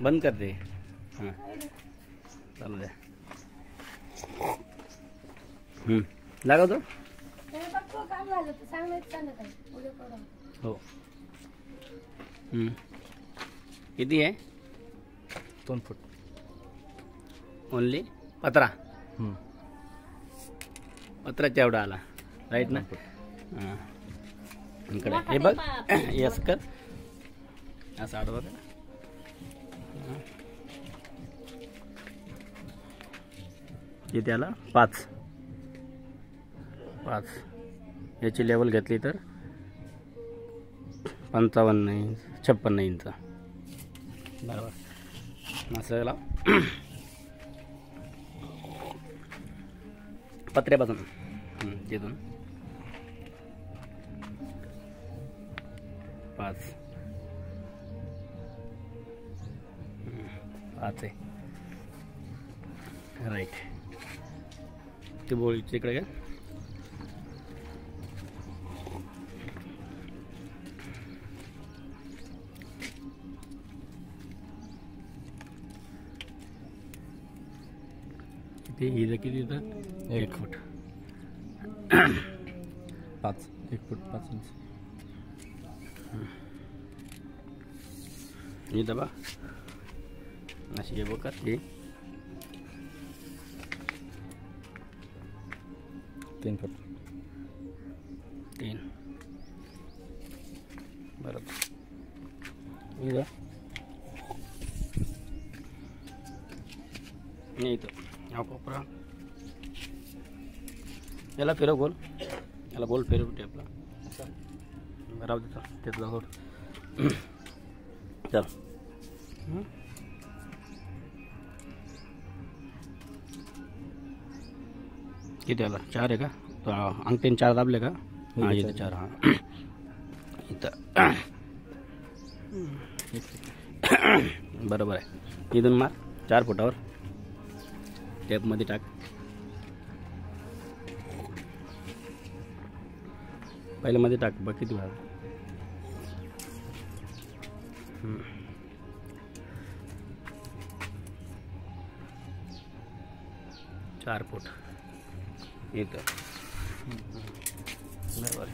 बंद कर दे. हां चालू द्या. लागवतो. हो. किती आहे? 2 फूट. ओनली पत्रा. पत्राच्या एवढा आला राईट ना. हां इकडे हे बघ. यस कर असं आडवा कर. किती आला? 5 याची लेवल घेतली तर 55 इंच 56 इंच बरोबर. असं पत्र्यापासून तिथून 5 आहे राईट. ते बोळीच्या इकडे का किती हिरं किती येतं? 1 फूट 5 1 फूट 5 इंच. इथं बा अशी हे बघा ते 3 फूट 3 बरोबर. इथं हा कोपरा याला फिरव गोल. याला गोल फिरव टेपला राहू देतो त्यातला गोल. चल किती आला? 4 आहे का? तो अंगठ्याने 4 दाबले का? हां इथं 4. हां इथं बरोबर आहे. इथून मार 4 फुटावर टेपमध्ये टाक. पहिल्या मध्ये टाक बघ किती भाग. 4 फूट इथं बरोबर.